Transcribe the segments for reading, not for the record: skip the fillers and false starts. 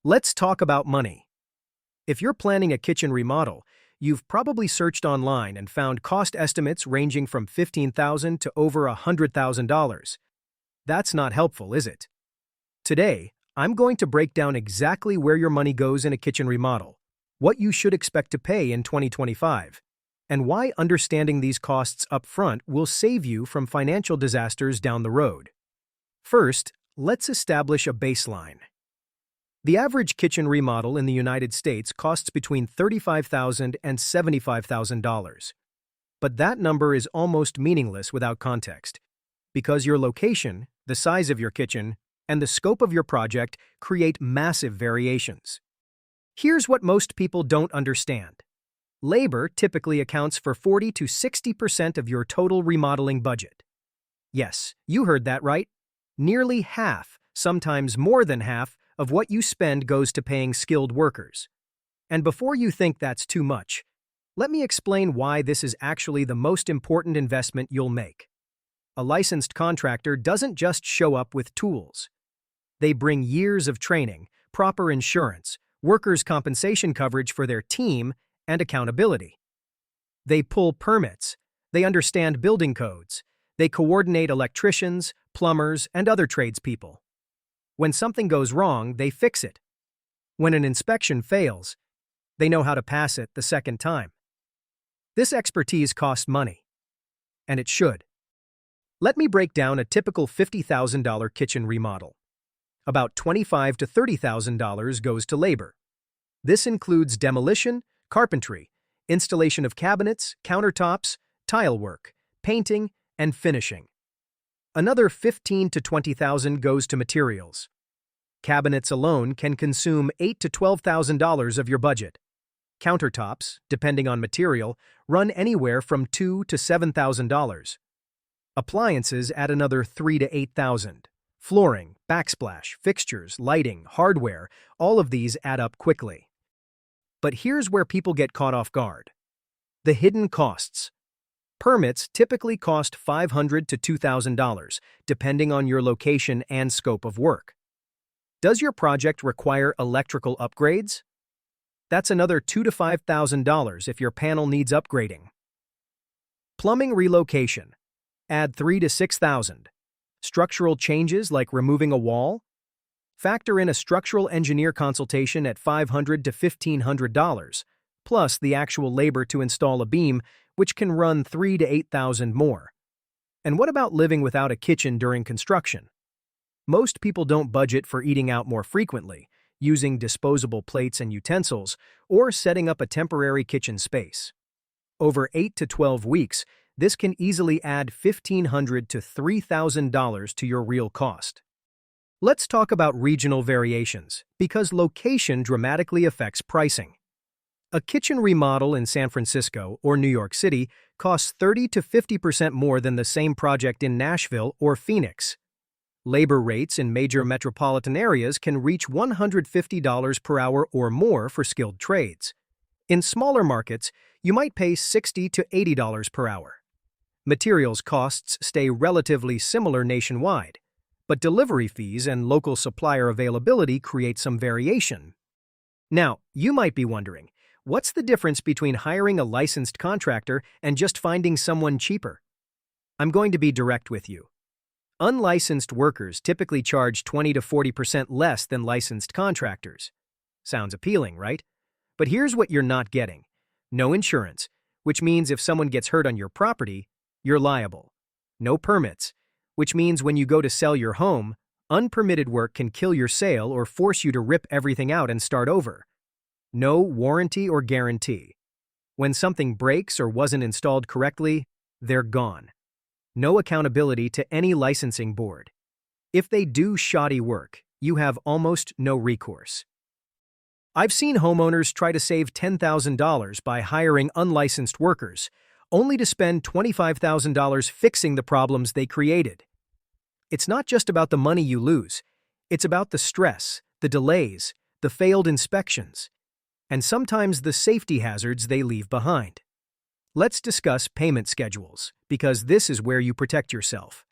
Let's talk about money. If you're planning a kitchen remodel, you've probably searched online and found cost estimates ranging from $15,000 to over $100,000. That's not helpful, is it? Today, I'm going to break down exactly where your money goes in a kitchen remodel, what you should expect to pay in 2025, and why understanding these costs up front will save you from financial disasters down the road. First, let's establish a baseline. The average kitchen remodel in the United States costs between $35,000 and $75,000. But that number is almost meaningless without context, because your location, the size of your kitchen, and the scope of your project create massive variations. Here's what most people don't understand. Labor typically accounts for 40 to 60% of your total remodeling budget. Yes, you heard that right. Nearly half, sometimes more than half, of what you spend goes to paying skilled workers. And before you think that's too much, let me explain why this is actually the most important investment you'll make. A licensed contractor doesn't just show up with tools. They bring years of training, proper insurance, workers' compensation coverage for their team, and accountability. They pull permits, they understand building codes, they coordinate electricians, plumbers, and other tradespeople. When something goes wrong, they fix it. When an inspection fails, they know how to pass it the second time. This expertise costs money, and it should. Let me break down a typical $50,000 kitchen remodel. About $25,000 to $30,000 goes to labor. This includes demolition, carpentry, installation of cabinets, countertops, tile work, painting, and finishing. Another $15,000 to $20,000 goes to materials. Cabinets alone can consume $8,000 to $12,000 of your budget. Countertops, depending on material, run anywhere from $2,000 to $7,000. Appliances add another $3,000 to $8,000. Flooring, backsplash, fixtures, lighting, hardware, all of these add up quickly. But here's where people get caught off guard. The hidden costs. Permits typically cost $500 to $2,000, depending on your location and scope of work. Does your project require electrical upgrades? That's another $2,000 to $5,000 if your panel needs upgrading. Plumbing relocation. Add $3,000 to $6,000. Structural changes like removing a wall? Factor in a structural engineer consultation at $500 to $1,500, plus the actual labor to install a beam, which can run $3,000 to $8,000 more. And what about living without a kitchen during construction? Most people don't budget for eating out more frequently, using disposable plates and utensils, or setting up a temporary kitchen space. Over 8 to 12 weeks, this can easily add $1,500 to $3,000 to your real cost. Let's talk about regional variations, because location dramatically affects pricing. A kitchen remodel in San Francisco or New York City costs 30 to 50% more than the same project in Nashville or Phoenix. Labor rates in major metropolitan areas can reach $150 per hour or more for skilled trades. In smaller markets, you might pay $60 to $80 per hour. Materials costs stay relatively similar nationwide, but delivery fees and local supplier availability create some variation. Now, you might be wondering, what's the difference between hiring a licensed contractor and just finding someone cheaper? I'm going to be direct with you. Unlicensed workers typically charge 20 to 40% less than licensed contractors. Sounds appealing, right? But here's what you're not getting. No insurance, which means if someone gets hurt on your property, you're liable. No permits, which means when you go to sell your home, unpermitted work can kill your sale or force you to rip everything out and start over. No warranty or guarantee. When something breaks or wasn't installed correctly, they're gone. No accountability to any licensing board. If they do shoddy work, you have almost no recourse. I've seen homeowners try to save $10,000 by hiring unlicensed workers, only to spend $25,000 fixing the problems they created. It's not just about the money you lose. It's about the stress, the delays, the failed inspections, and sometimes the safety hazards they leave behind. Let's discuss payment schedules, because this is where you protect yourself.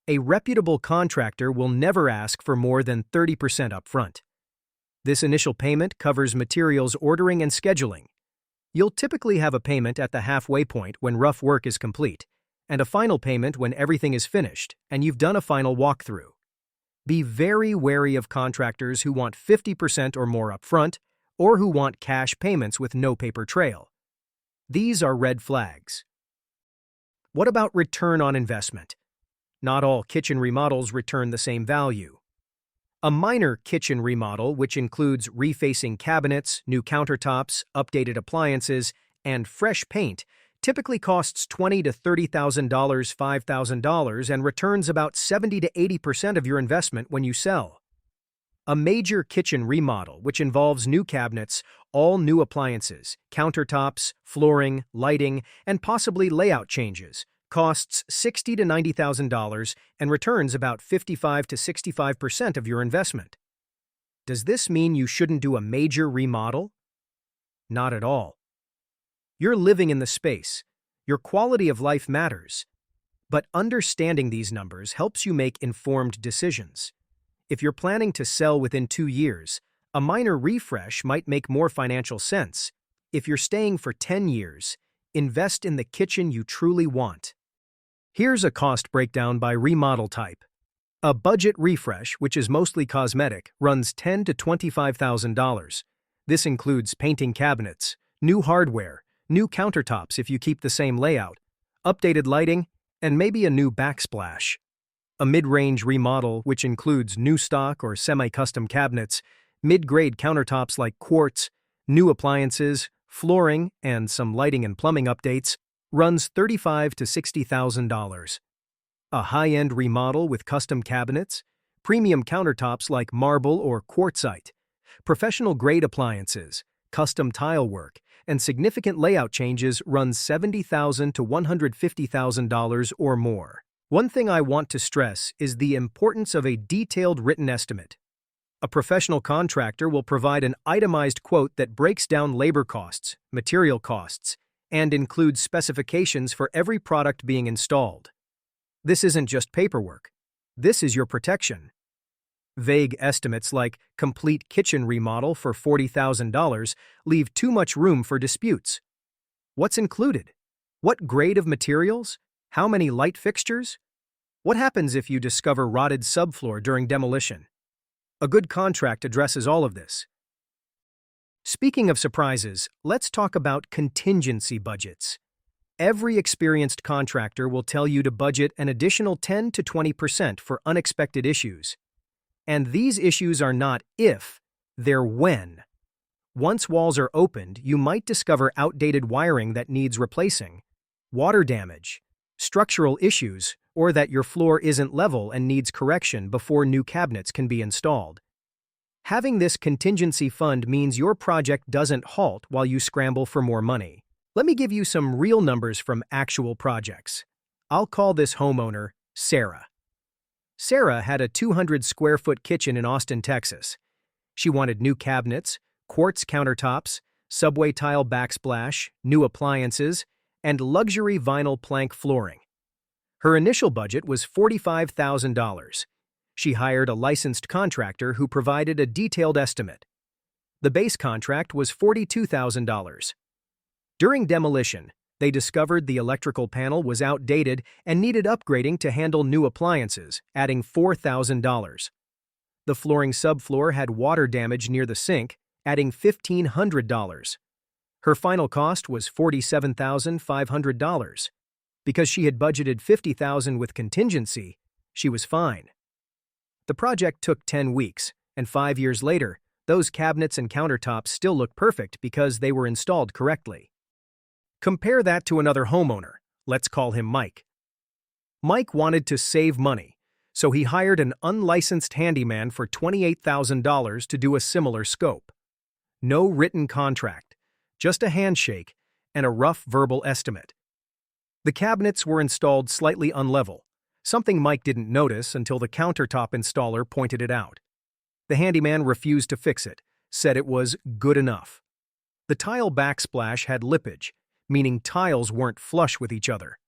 A reputable contractor will never ask for more than 30% upfront. This initial payment covers materials ordering and scheduling. You'll typically have a payment at the halfway point when rough work is complete, and a final payment when everything is finished and you've done a final walkthrough. Be very wary of contractors who want 50% or more upfront, or who want cash payments with no paper trail. These are red flags. What about return on investment? Not all kitchen remodels return the same value. A minor kitchen remodel, which includes refacing cabinets, new countertops, updated appliances, and fresh paint, typically costs $20,000 to $30,000, $5,000, and returns about 70% to 80% of your investment when you sell. A major kitchen remodel, which involves new cabinets, all new appliances, countertops, flooring, lighting, and possibly layout changes, costs $60,000 to $90,000 and returns about 55% to 65% of your investment. Does this mean you shouldn't do a major remodel? Not at all. You're living in the space. Your quality of life matters. But understanding these numbers helps you make informed decisions. If you're planning to sell within 2 years, a minor refresh might make more financial sense. If you're staying for 10 years, invest in the kitchen you truly want. Here's a cost breakdown by remodel type. A budget refresh, which is mostly cosmetic, runs $10,000 to $25,000. This includes painting cabinets, new hardware, new countertops if you keep the same layout, updated lighting, and maybe a new backsplash. A mid-range remodel, which includes new stock or semi-custom cabinets, mid-grade countertops like quartz, new appliances, flooring, and some lighting and plumbing updates, runs $35,000 to $60,000. A high-end remodel with custom cabinets, premium countertops like marble or quartzite, professional-grade appliances, custom tile work, and significant layout changes runs $70,000 to $150,000 or more. One thing I want to stress is the importance of a detailed written estimate. A professional contractor will provide an itemized quote that breaks down labor costs, material costs, and includes specifications for every product being installed. This isn't just paperwork. This is your protection. Vague estimates like complete kitchen remodel for $40,000 leave too much room for disputes. What's included? What grade of materials? How many light fixtures? What happens if you discover rotted subfloor during demolition? A good contract addresses all of this. Speaking of surprises, let's talk about contingency budgets. Every experienced contractor will tell you to budget an additional 10% to 20% for unexpected issues. And these issues are not if, they're when. Once walls are opened, you might discover outdated wiring that needs replacing, water damage, structural issues, or that your floor isn't level and needs correction before new cabinets can be installed. Having this contingency fund means your project doesn't halt while you scramble for more money. Let me give you some real numbers from actual projects. I'll call this homeowner Sarah. Sarah had a 200-square-foot kitchen in Austin, Texas. She wanted new cabinets, quartz countertops, subway tile backsplash, new appliances, and luxury vinyl plank flooring. Her initial budget was $45,000. She hired a licensed contractor who provided a detailed estimate. The base contract was $42,000. During demolition, they discovered the electrical panel was outdated and needed upgrading to handle new appliances, adding $4,000. The flooring subfloor had water damage near the sink, adding $1,500. Her final cost was $47,500. Because she had budgeted $50,000 with contingency, she was fine. The project took 10 weeks, and 5 years later, those cabinets and countertops still look perfect because they were installed correctly. Compare that to another homeowner. Let's call him Mike. Mike wanted to save money, so he hired an unlicensed handyman for $28,000 to do a similar scope. No written contract, just a handshake and a rough verbal estimate. The cabinets were installed slightly unlevel, something Mike didn't notice until the countertop installer pointed it out. The handyman refused to fix it, said it was good enough. The tile backsplash had lippage, meaning tiles weren't flush with each other.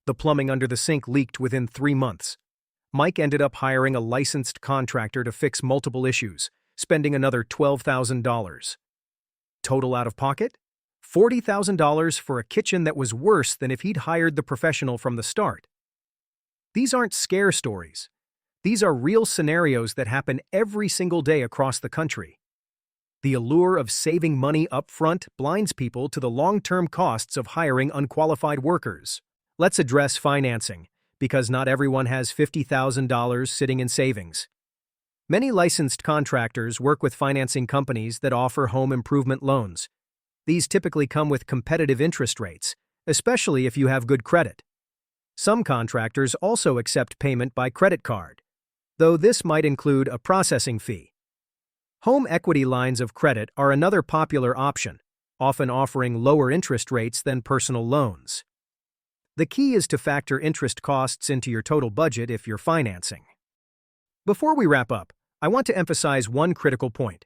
The plumbing under the sink leaked within 3 months. Mike ended up hiring a licensed contractor to fix multiple issues, spending another $12,000. Total out of pocket? $40,000 for a kitchen that was worse than if he'd hired the professional from the start. These aren't scare stories. These are real scenarios that happen every single day across the country. The allure of saving money up front blinds people to the long-term costs of hiring unqualified workers. Let's address financing, because not everyone has $50,000 sitting in savings. Many licensed contractors work with financing companies that offer home improvement loans. These typically come with competitive interest rates, especially if you have good credit. Some contractors also accept payment by credit card, though this might include a processing fee. Home equity lines of credit are another popular option, often offering lower interest rates than personal loans. The key is to factor interest costs into your total budget if you're financing. Before we wrap up, I want to emphasize one critical point.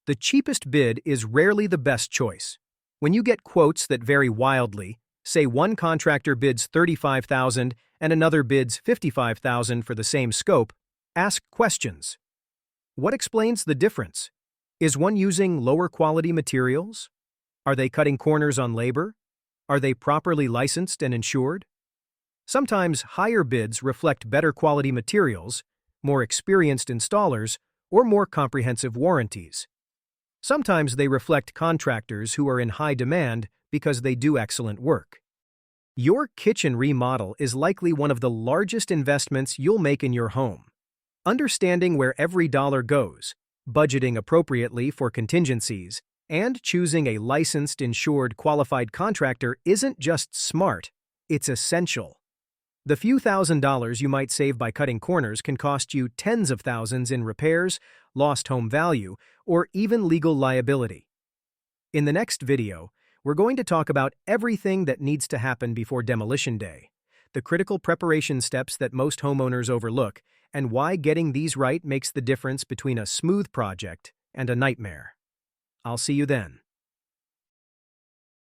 The cheapest bid is rarely the best choice. When you get quotes that vary wildly, say one contractor bids $35,000 and another bids $55,000 for the same scope, ask questions. What explains the difference? Is one using lower quality materials? Are they cutting corners on labor? Are they properly licensed and insured? Sometimes higher bids reflect better quality materials, more experienced installers, or more comprehensive warranties. Sometimes they reflect contractors who are in high demand because they do excellent work. Your kitchen remodel is likely one of the largest investments you'll make in your home. Understanding where every dollar goes, budgeting appropriately for contingencies, and choosing a licensed, insured, qualified contractor isn't just smart, it's essential. The few $1,000s you might save by cutting corners can cost you tens of thousands in repairs, lost home value, or even legal liability. In the next video, we're going to talk about everything that needs to happen before demolition day, the critical preparation steps that most homeowners overlook, and why getting these right makes the difference between a smooth project and a nightmare. I'll see you then.